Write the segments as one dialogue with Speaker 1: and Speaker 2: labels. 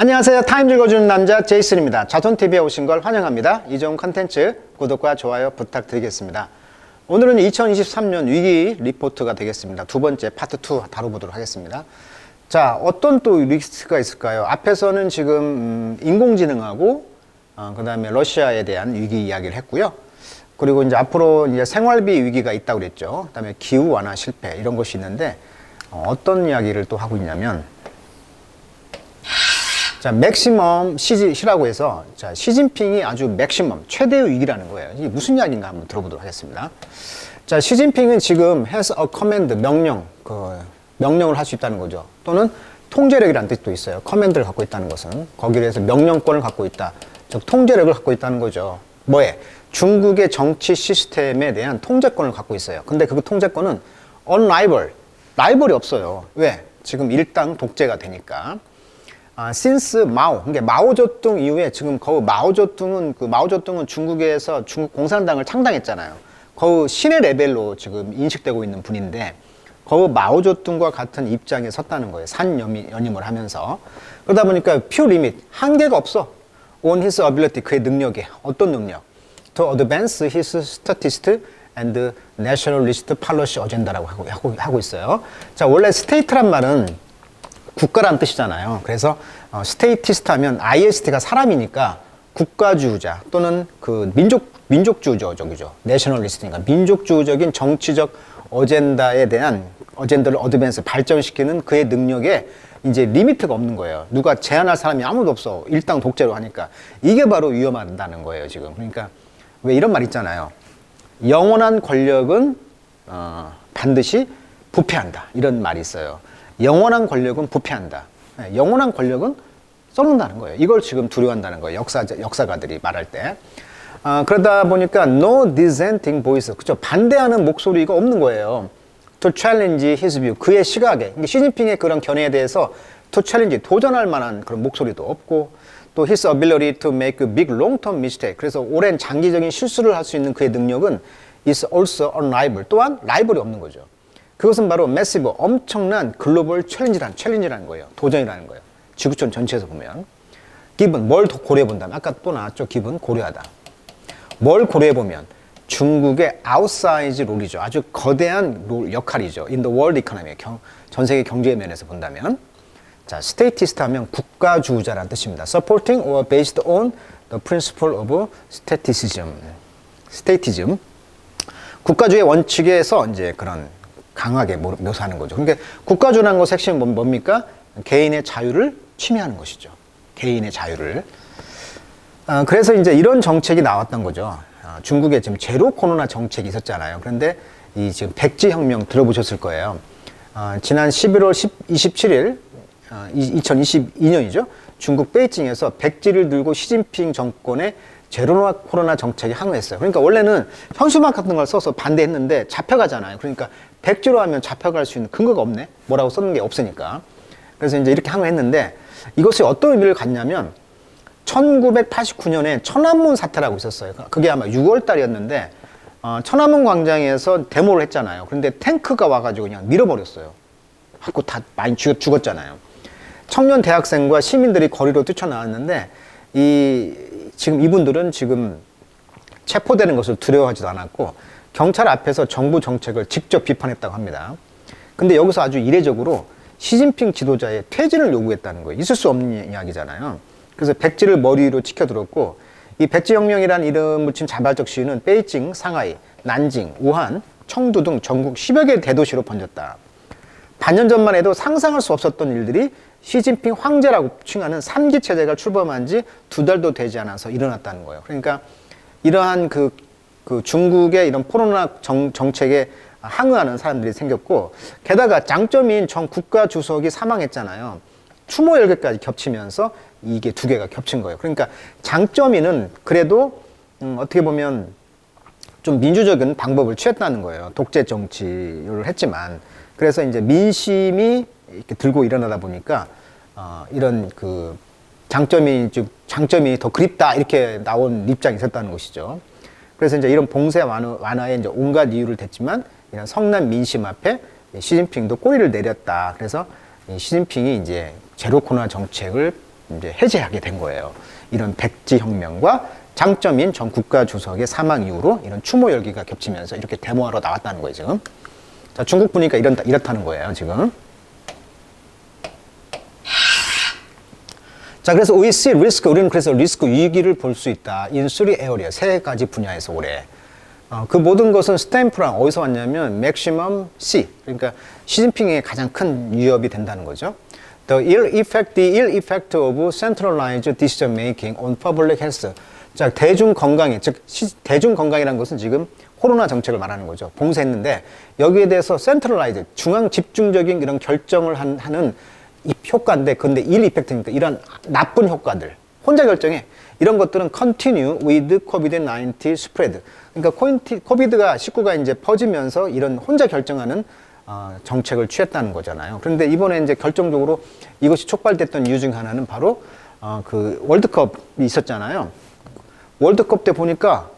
Speaker 1: 안녕하세요. 타임 읽어주는 남자 제이슨입니다. 자손TV에 오신 걸 환영합니다. 이 좋은 컨텐츠 구독과 좋아요 부탁드리겠습니다. 오늘은 2023년 위기 리포트가 되겠습니다. 두 번째 파트 2 다뤄보도록 하겠습니다. 자, 어떤 또 리스크가 있을까요? 앞에서는 지금 인공지능하고 그 다음에 러시아에 대한 위기 이야기를 했고요. 그리고 이제 앞으로 이제 생활비 위기가 있다고 그랬죠. 그 다음에 기후 완화 실패 이런 것이 있는데 어떤 이야기를 또 하고 있냐면, 자, 맥시멈 시라고 해서, 자, 시진핑이 아주 맥시멈, 최대의 위기라는 거예요. 이게 무슨 이야기인가 한번 들어보도록 하겠습니다. 자, 시진핑은 지금 has a command, 명령을 할 수 있다는 거죠. 또는 통제력이라는 뜻도 있어요. 커맨드를 갖고 있다는 것은. 거기에 대해서 명령권을 갖고 있다. 즉, 통제력을 갖고 있다는 거죠. 뭐에? 중국의 정치 시스템에 대한 통제권을 갖고 있어요. 근데 그 통제권은 unrival, 라이벌이 없어요. 왜? 지금 일당 독재가 되니까. since 마오, 그러니까 마오쩌둥 이후에 지금 거의 마오쩌둥은 중국에서 중국 공산당을 창당했잖아요. 거의 신의 레벨로 지금 인식되고 있는 분인데, 거의 마오쩌둥과 같은 입장에 섰다는 거예요. 산연임을 하면서. 그러다 보니까 few limit, 한계가 없어. on his ability, 그의 능력에. 어떤 능력? to advance his statist and nationalist policy agenda라고 하고 있어요. 자, 원래 state란 말은 국가란 뜻이잖아요. 그래서 스테이티스트 하면 IST가 사람이니까 국가주의자 또는 그 민족주의적이죠. 내셔널리스트니까 민족주의적인 정치적 어젠다에 대한 어젠다를 어드밴스 발전시키는 그의 능력에 이제 리미트가 없는 거예요. 누가 제한할 사람이 아무도 없어. 일당 독재로 하니까. 이게 바로 위험하다는 거예요, 지금. 그러니까 왜 이런 말 있잖아요. 영원한 권력은 반드시 부패한다. 이런 말이 있어요. 영원한 권력은 부패한다. 영원한 권력은 썩는다는 거예요. 이걸 지금 두려워한다는 거예요. 역사가들이 말할 때. 그러다 보니까 no dissenting voice, 그죠? 반대하는 목소리가 없는 거예요. To challenge his view, 그의 시각에. 시진핑의 그런 견해에 대해서 to challenge, 도전할 만한 그런 목소리도 없고, 또 his ability to make big long-term mistake, 그래서 오랜 장기적인 실수를 할 수 있는 그의 능력은 is also unrivaled, 또한 라이벌이 없는 거죠. 그것은 바로 매시브, 엄청난 글로벌 챌린지라는 거예요. 도전이라는 거예요. 지구촌 전체에서 보면. 기본, 뭘 고려해 본다면, 아까 또 나왔죠. 기본, 고려하다. 뭘 고려해 보면, 중국의 아웃사이즈 롤이죠. 아주 거대한 역할이죠. In the world economy, 전 세계 경제 면에서 본다면. 자, 스테이티스트 하면 국가주의자라는 뜻입니다. Supporting or based on the principle of statism. 스테이티즘. 국가주의 원칙에서 이제 그런 강하게 묘사하는 거죠. 그러니까 국가주의라는 것의 핵심은 뭡니까? 개인의 자유를 침해하는 것이죠. 개인의 자유를. 그래서 이제 이런 정책이 나왔던 거죠. 중국에 지금 제로 코로나 정책이 있었잖아요. 그런데 이 지금 백지혁명 들어보셨을 거예요. 지난 11월 27일, 2022년이죠. 중국 베이징에서 백지를 들고 시진핑 정권의 제로 코로나 정책에 항의했어요. 그러니까 원래는 현수막 같은 걸 써서 반대했는데 잡혀가잖아요. 그러니까 백지로 하면 잡혀갈 수 있는 근거가 없네. 뭐라고 썼는 게 없으니까. 그래서 이제 이렇게 항의했는데, 이것이 어떤 의미를 갖냐면 1989년에 천안문 사태라고 있었어요. 그게 아마 6월 달이었는데 천안문 광장에서 데모를 했잖아요. 그런데 탱크가 와가지고 그냥 밀어버렸어요. 하고 다 많이 죽었잖아요. 청년 대학생과 시민들이 거리로 뛰쳐나왔는데 지금 이분들은 지금 체포되는 것을 두려워하지도 않았고 경찰 앞에서 정부 정책을 직접 비판했다고 합니다. 근데 여기서 아주 이례적으로 시진핑 지도자의 퇴진을 요구했다는 거예요. 있을 수 없는 이야기잖아요. 그래서 백지를 머리 위로 치켜들었고, 이 백지혁명이라는 이름 붙인 자발적 시위는 베이징, 상하이, 난징, 우한, 청두 등 전국 10여 개 대도시로 번졌다. 반년 전만 해도 상상할 수 없었던 일들이 시진핑 황제라고 칭하는 3기 체제가 출범한 지 2달도 되지 않아서 일어났다는 거예요. 그러니까 이러한 그 중국의 이런 코로나 정책에 항의하는 사람들이 생겼고, 게다가 장점인 전 국가 주석이 사망했잖아요. 추모 열개까지 겹치면서 이게 두 개가 겹친 거예요. 그러니까 장점이는 그래도 어떻게 보면 좀 민주적인 방법을 취했다는 거예요. 독재 정치를 했지만. 그래서 이제 민심이 이렇게 들고 일어나다 보니까 이런 그 장점이 더 그립다 이렇게 나온 입장이 있었다는 것이죠. 그래서 이제 이런 봉쇄 완화에 이제 온갖 이유를 댔지만 이런 성난 민심 앞에 시진핑도 꼬리를 내렸다. 그래서 시진핑이 이제 제로 코로나 정책을 이제 해제하게 된 거예요. 이런 백지 혁명과 장점인 전 국가 주석의 사망 이후로 이런 추모 열기가 겹치면서 이렇게 데모하러 나왔다는 거예요, 지금. 자, 중국 보니까 이렇다는 거예요, 지금. 자, 그래서 we see risk, 우리는 그래서 리스크 위기를 볼 수 있다. in three area, 세 가지 분야에서 올해. 그 모든 것은 스탬프랑 어디서 왔냐면 maximum C, 그러니까 시진핑의 가장 큰 위협이 된다는 거죠. The ill effect of centralized decision making on public health. 자, 대중 건강에, 즉 대중 건강이라는 것은 지금 코로나 정책을 말하는 거죠. 봉쇄했는데 여기에 대해서 센트럴라이즈, 중앙 집중적인 이런 결정을 하는 효과인데, 근데 ill effect니까 이런 나쁜 효과들, 혼자 결정해. 이런 것들은 continue with COVID-19 spread. 그러니까 코비드가 19가 이제 퍼지면서 이런 혼자 결정하는 정책을 취했다는 거잖아요. 그런데 이번에 이제 결정적으로 이것이 촉발됐던 이유 중 하나는 바로 그 월드컵이 있었잖아요. 월드컵 때 보니까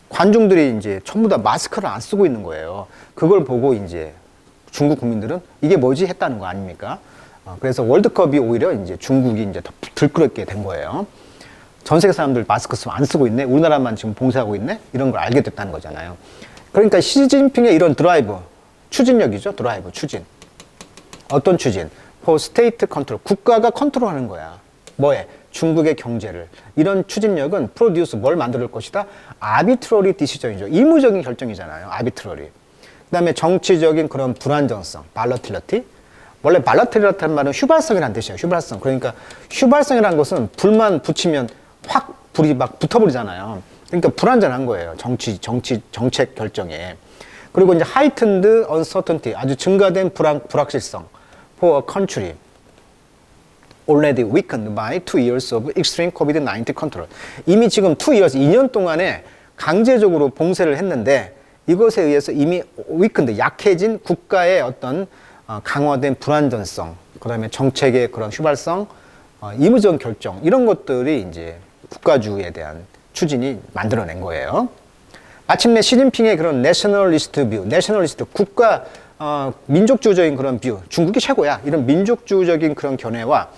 Speaker 1: 관중들이 이제 전부 다 마스크를 안 쓰고 있는 거예요. 그걸 보고 이제 중국 국민들은 이게 뭐지 했다는 거 아닙니까? 그래서 월드컵이 오히려 이제 중국이 이제 더 들끓게 된 거예요. 전 세계 사람들 마스크 안 쓰고 있네? 우리나라만 지금 봉쇄하고 있네? 이런 걸 알게 됐다는 거잖아요. 그러니까 시진핑의 이런 드라이브, 추진력이죠. 드라이브, 추진. 어떤 추진? For state control. 국가가 컨트롤하는 거야. 뭐에? 중국의 경제를. 이런 추진력은 produce 뭘 만들 것이다? arbitrary decision이죠. 의무적인 결정이잖아요. arbitrary. 그 다음에 정치적인 그런 불안정성, volatility. 원래 volatil이라는 말은 휘발성이라는 뜻이에요. 휘발성. 그러니까 휘발성이라는 것은 불만 붙이면 확 불이 막 붙어버리잖아요. 그러니까 불안전한 거예요. 정책 결정에. 그리고 이제 heightened uncertainty, 아주 증가된 불확실성 for a country already weakened by 2 years of extreme COVID-19 control. 이미 지금 2 years, 2년 동안에 강제적으로 봉쇄를 했는데 이것에 의해서 이미 weakened, 약해진 국가의 어떤 강화된 불안전성, 그 다음에 정책의 그런 휘발성, 의무적 결정, 이런 것들이 이제 국가주의에 대한 추진이 만들어낸 거예요. 마침내 시진핑의 그런 내셔널리스트 뷰, 내셔널리스트, 국가, 민족주의적인 그런 뷰, 중국이 최고야. 이런 민족주의적인 그런 견해와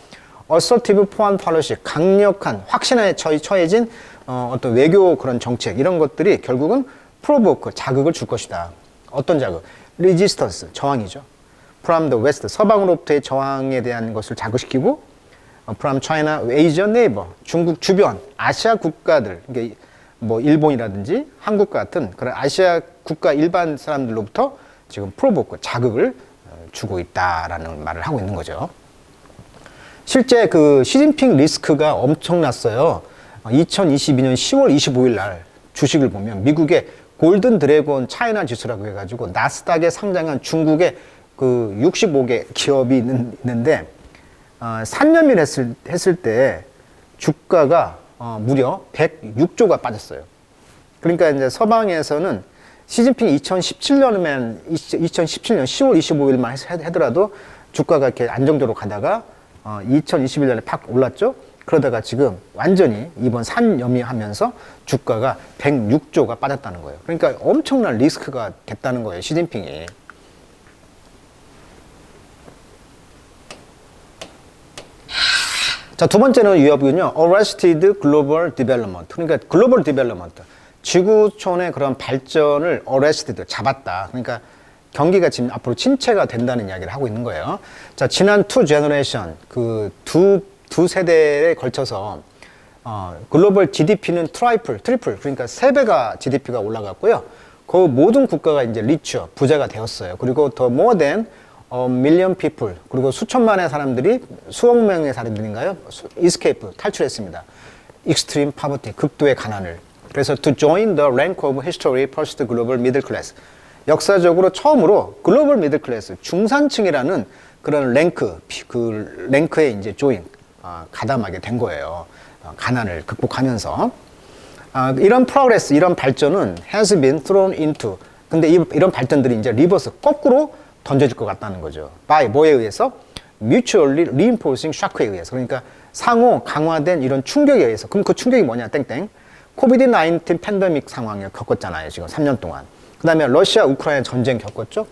Speaker 1: assertive foreign policy, 강력한, 확신에 처해진 어떤 외교 그런 정책, 이런 것들이 결국은 provoke, 자극을 줄 것이다. 어떤 자극? resistance, 저항이죠. from the west, 서방으로부터의 저항에 대한 것을 자극시키고 from China, Asian neighbor, 중국 주변, 아시아 국가들, 그러니까 뭐 일본이라든지 한국 같은 그런 아시아 국가 일반 사람들로부터 지금 프로보크, 자극을 주고 있다라는 말을 하고 있는 거죠. 실제 그 시진핑 리스크가 엄청났어요. 2022년 10월 25일 날 주식을 보면 미국의 골든 드래곤 차이나 지수라고 해가지고 나스닥에 상장한 중국의 그 65개 기업이 있는데 3년일 했을 때 주가가 무려 106조가 빠졌어요. 그러니까 이제 서방에서는 시진핑이 2017년 10월 25일만 하더라도 주가가 이렇게 안정적으로 가다가 2021년에 팍 올랐죠. 그러다가 지금 완전히 이번 산염이하면서 주가가 106조가 빠졌다는 거예요. 그러니까 엄청난 리스크가 됐다는 거예요, 시진핑이. 자, 두 번째는 위협은요, arrested global development. 그러니까 글로벌 디벨롭먼트. 지구촌의 그런 발전을 arrested, 잡았다. 그러니까 경기가 지금 앞으로 침체가 된다는 이야기를 하고 있는 거예요. 자, 지난 투 제너레이션, 그 두 세대에 걸쳐서 글로벌 GDP는 트리플, 그러니까 3배가 GDP가 올라갔고요. 그 모든 국가가 이제 리처, 부자가 되었어요. 그리고 더 more than a million people, 그리고 수천만의 사람들이, 수억 명의 사람들인가요? escape, 탈출했습니다. extreme poverty, 극도의 가난을. 그래서 to join the rank of history first global middle class. 역사적으로 처음으로 글로벌 미들 클래스, 중산층이라는 그런 랭크, 그 랭크에 이제 가담하게 된 거예요. 가난을 극복하면서. 이런 프로그레스, 이런 발전은 has been thrown into. 근데 이런 발전들이 이제 리버스, 거꾸로 던져질 것 같다는 거죠. by 뭐에 의해서? mutually reinforcing shock에 의해서. 그러니까 상호 강화된 이런 충격에 의해서. 그럼 그 충격이 뭐냐? 땡땡. 코비드-19 팬데믹 상황을 겪었잖아요. 지금 3년 동안. 그 다음에 러시아, 우크라이나 전쟁 겪었죠.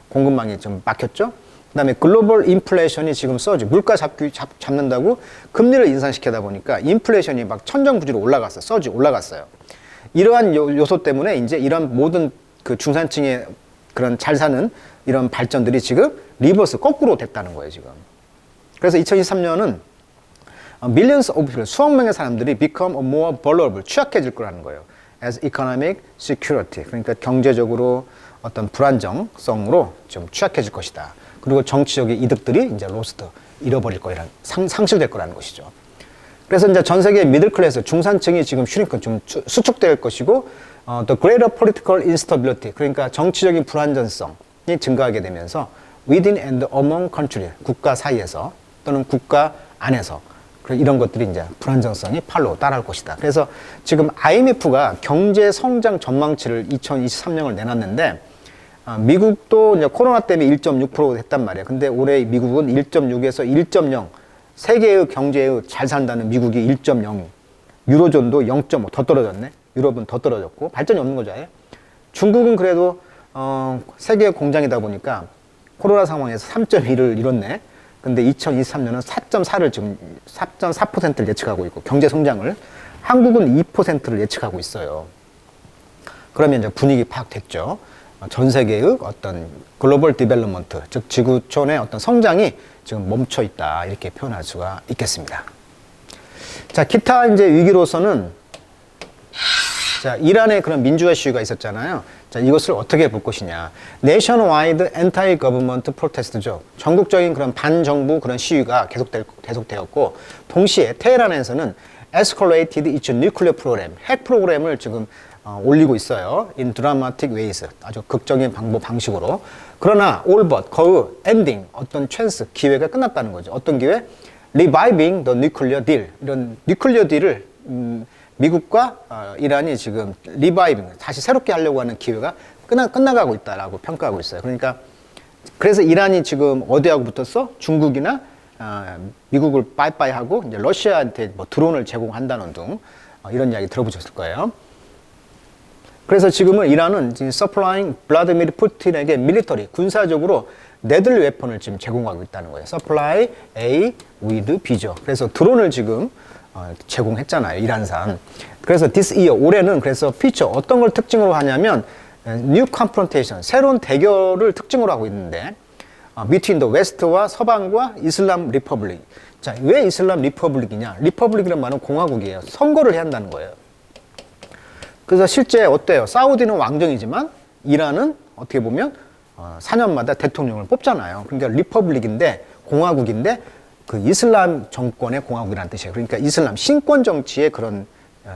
Speaker 1: 공급망이 좀 막혔죠. 그다음에 글로벌 인플레이션이 지금 서지 물가 잡는다고 금리를 인상시키다 보니까 인플레이션이 막 천정부지로 올라갔어요. 서지 올라갔어요. 이러한 요소 때문에 이제 이런 모든 그 중산층의 그런 잘 사는 이런 발전들이 지금 리버스 거꾸로 됐다는 거예요, 지금. 그래서 2023년은 millions of people, 수억 명의 사람들이 become more vulnerable, 취약해질 거라는 거예요. as economic security, 그러니까 경제적으로 어떤 불안정성으로 좀 취약해질 것이다. 그리고 정치적인 이득들이 이제 로스트, 잃어버릴 거라는, 상실될 거라는 것이죠. 그래서 이제 전 세계 미들 클래스, 중산층이 지금 슈링크, 좀 수축될 것이고, the greater political instability, 그러니까 정치적인 불안전성이 증가하게 되면서 within and among country, 국가 사이에서 또는 국가 안에서 이런 것들이 이제 불안정성이 팔로 따라올 것이다. 그래서 지금 IMF가 경제 성장 전망치를 2023년을 내놨는데, 미국도 이제 코로나 때문에 1.6% 했단 말이에요. 근데 올해 미국은 1.6에서 1.0, 세계의 경제의 잘 산다는 미국이 1.0, 유로존도 0.5 더 떨어졌네. 유럽은 더 떨어졌고 발전이 없는 거죠. 중국은 그래도 세계 공장이다 보니까 코로나 상황에서 3.1을 이뤘네. 근데 2023년은 4.4를 지금 4.4%를 예측하고 있고 경제 성장을 한국은 2%를 예측하고 있어요. 그러면 이제 분위기 파악됐죠. 전 세계의 어떤 글로벌 디벨롭먼트, 즉 지구촌의 어떤 성장이 지금 멈춰 있다 이렇게 표현할 수가 있겠습니다. 자, 기타 이제 위기로서는 자, 이란의 그런 민주화 시위가 있었잖아요. 자, 이것을 어떻게 볼 것이냐. Nationwide Anti-Government Protest죠. 전국적인 그런 반정부 그런 시위가 계속되었고, 동시에 테헤란에서는 Escalated its nuclear program, 핵 프로그램을 지금 올리고 있어요. In dramatic ways, 아주 극적인 방식으로. 그러나 all but, 거의 엔딩, 어떤 찬스, 기회가 끝났다는 거죠. 어떤 기회? Reviving the nuclear deal. 이런 뉴클리어 딜을 미국과 이란이 지금 리바이빙, 다시 새롭게 하려고 하는 기회가 끝나가고 있다라고 평가하고 있어요. 그러니까 그래서 이란이 지금 어디하고 붙었어? 중국이나 미국을 빠이빠이 하고 이제 러시아한테 뭐 드론을 제공한다는 등 이런 이야기 들어보셨을 거예요. 그래서 지금은 이란은 지금 supplying 블라디미르 푸틴에게 밀리터리, 군사적으로 네들리 웨폰을 지금 제공하고 있다는 거예요. supply A with B죠. 그래서 드론을 지금 제공했잖아요, 이란산. 그래서 this year, 올해는 그래서 피처 어떤 걸 특징으로 하냐면 new confrontation, 새로운 대결을 특징으로 하고 있는데 between the west와 서방과 이슬람 리퍼블릭. 자, 왜 이슬람 리퍼블릭이냐? 리퍼블릭이란 말은 공화국이에요. 선거를 해야 한다는 거예요. 그래서 실제 어때요? 사우디는 왕정이지만 이란은 어떻게 보면 4년마다 대통령을 뽑잖아요. 그러니까 리퍼블릭인데 공화국인데 그 이슬람 정권의 공화국이라는 뜻이에요. 그러니까 이슬람 신권 정치의 그런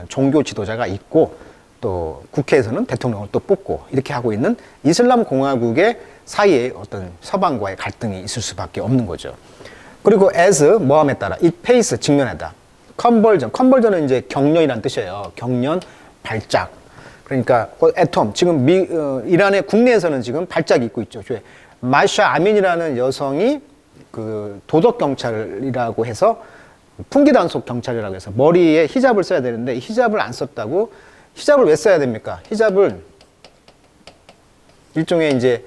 Speaker 1: 종교 지도자가 있고 또 국회에서는 대통령을 또 뽑고 이렇게 하고 있는 이슬람 공화국의 사이에 어떤 서방과의 갈등이 있을 수밖에 없는 거죠. 그리고 as 뭐함에 따라 it pays 직면하다. 컨벌전은 이제 경련이라는 뜻이에요. 경련, 발작. 그러니까 애톰 지금 이란의 국내에서는 지금 발작이 있고 있죠. 마샤 아민이라는 여성이 그 도덕 경찰이라고 해서 풍기 단속 경찰이라고 해서 머리에 히잡을 써야 되는데 히잡을 안 썼다고. 히잡을 왜 써야 됩니까? 히잡을 일종의 이제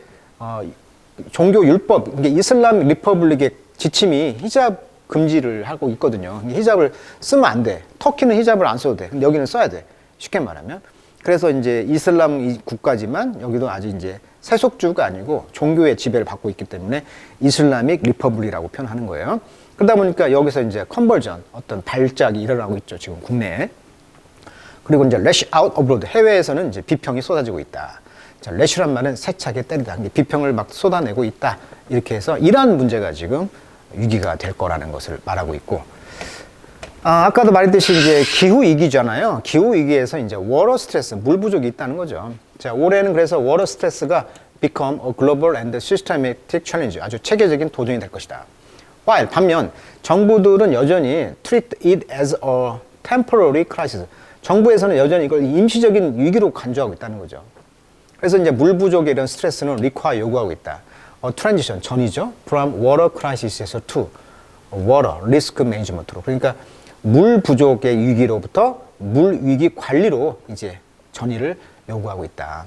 Speaker 1: 종교 율법, 그러니까 이슬람 리퍼블릭의 지침이 히잡 금지를 하고 있거든요. 히잡을 쓰면 안 돼. 터키는 히잡을 안 써도 돼. 근데 여기는 써야 돼. 쉽게 말하면. 그래서 이제 이슬람 국가지만 여기도 아직 이제 세속주가 아니고 종교의 지배를 받고 있기 때문에 이슬라믹 리퍼블릭이라고 표현하는 거예요. 그러다 보니까 여기서 이제 컨버전, 어떤 발작이 일어나고 있죠. 지금 국내에. 그리고 이제 rash out abroad, 해외에서는 이제 비평이 쏟아지고 있다. 자, rash란 말은 세차게 때리다. 비평을 막 쏟아내고 있다. 이렇게 해서 이러한 문제가 지금 위기가 될 거라는 것을 말하고 있고, 아까도 말했듯이 이제 기후 위기잖아요. 기후 위기에서 이제 워터 스트레스, 물 부족이 있다는 거죠. 자, 올해는 그래서 워터 스트레스가 become a global and systematic challenge, 아주 체계적인 도전이 될 것이다. while 반면 정부들은 여전히 treat it as a temporary crisis. 정부에서는 여전히 이걸 임시적인 위기로 간주하고 있다는 거죠. 그래서 이제 물 부족에 이런 스트레스는 require 요구하고 있다. transition 전이죠. from water crisis에서 to water risk management로. 그러니까 물 부족의 위기로부터 물 위기 관리로 이제 전이를 요구하고 있다.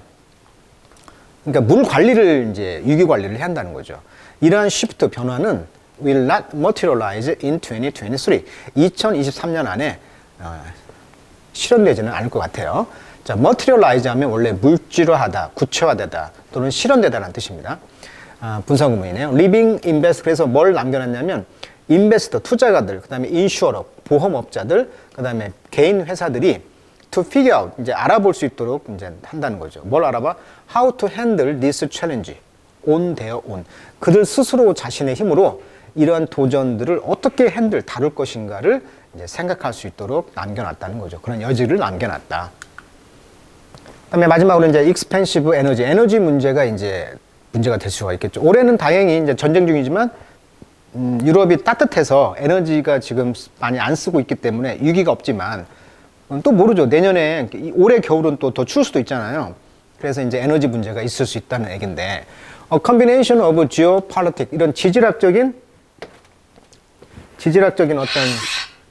Speaker 1: 그러니까 물 관리를 이제 유기 관리를 해야 한다는 거죠. 이러한 시프트 변화는 will not materialize in 2023. 2023년 안에 실현되지는 않을 것 같아요. 자, materialize 하면 원래 물질화하다, 구체화되다 또는 실현되다라는 뜻입니다. 분사 구문이네요. living invest 그래서 뭘 남겨놨냐면 인베스터 투자가들, 그다음에 인슈어러 보험업자들, 그다음에 개인 회사들이 to figure out 이제 알아볼 수 있도록 이제 한다는 거죠. 뭘 알아봐? How to handle this challenge on their own. 그들 스스로 자신의 힘으로 이러한 도전들을 어떻게 다룰 것인가를 이제 생각할 수 있도록 남겨놨다는 거죠. 그런 여지를 남겨놨다. 그다음에 마지막으로 이제 expensive 에너지 문제가 이제 문제가 될 수가 있겠죠. 올해는 다행히 이제 전쟁 중이지만 유럽이 따뜻해서 에너지가 지금 많이 안 쓰고 있기 때문에 위기가 없지만 또 모르죠. 내년에 올해 겨울은 또 더 추울 수도 있잖아요. 그래서 이제 에너지 문제가 있을 수 있다는 얘기인데 a combination of geopolitics 이런 지질학적인 어떤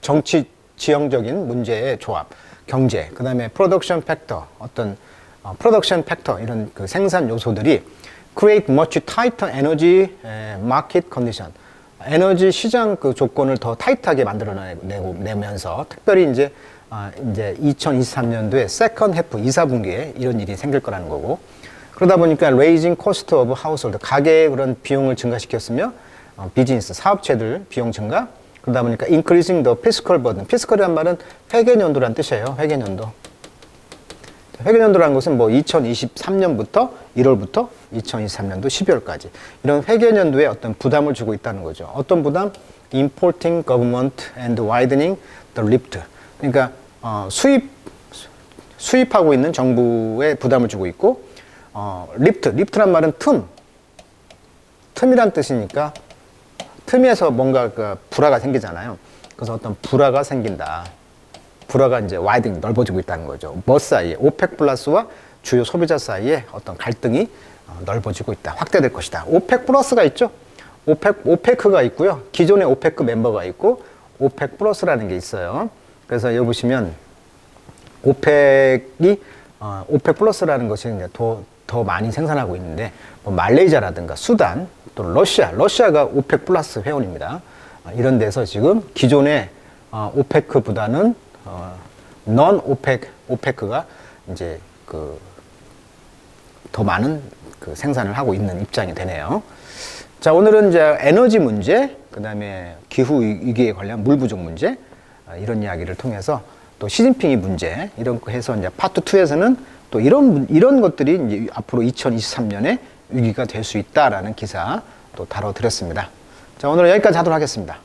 Speaker 1: 정치 지형적인 문제의 조합, 경제, 그다음에 프로덕션 팩터 어떤 프로덕션 팩터 이런 그 생산 요소들이 create much tighter energy market condition. 에너지 시장 그 조건을 더 타이트하게 만들어내면서 특별히 이제 2023년도에 second half 2사분기에 이런 일이 생길 거라는 거고 그러다 보니까 raising cost of household 가계의 그런 비용을 증가시켰으며 비즈니스 사업체들 비용 증가 그러다 보니까 increasing the fiscal burden fiscal이란 말은 회계연도란 뜻이에요. 회계연도라는 것은 뭐 2023년부터 1월부터 2023년도 12월까지 이런 회계연도에 어떤 부담을 주고 있다는 거죠. 어떤 부담? Importing government and widening the rift. 그러니까 수입하고 있는 정부에 부담을 주고 있고 리프트란 말은 틈이란 뜻이니까 틈에서 뭔가 그 불화가 생기잖아요. 그래서 어떤 불화가 생긴다. 불화가 이제 와이딩 넓어지고 있다는 거죠. 뭐 사이에 오펙 플러스와 주요 소비자 사이에 어떤 갈등이 넓어지고 있다. 확대될 것이다. 오펙 플러스가 있죠. 오페크가 있고요. 기존의 오페크 멤버가 있고 오펙 플러스라는 게 있어요. 그래서 여기 보시면 오펙 플러스라는 것이 이제 더 많이 생산하고 있는데 뭐 말레이시아라든가 수단 또는 러시아가 오펙 플러스 회원입니다. 이런 데서 지금 기존의 오페크보다는 넌 오페크가 이제 더 많은 생산을 하고 있는 입장이 되네요. 자, 오늘은 이제 에너지 문제, 그 다음에 기후 위기에 관련 물 부족 문제, 이런 이야기를 통해서 또 시진핑이 문제, 이런 거 해서 이제 파트 2에서는 또 이런 것들이 이제 앞으로 2023년에 위기가 될 수 있다라는 기사 또 다뤄드렸습니다. 자, 오늘은 여기까지 하도록 하겠습니다.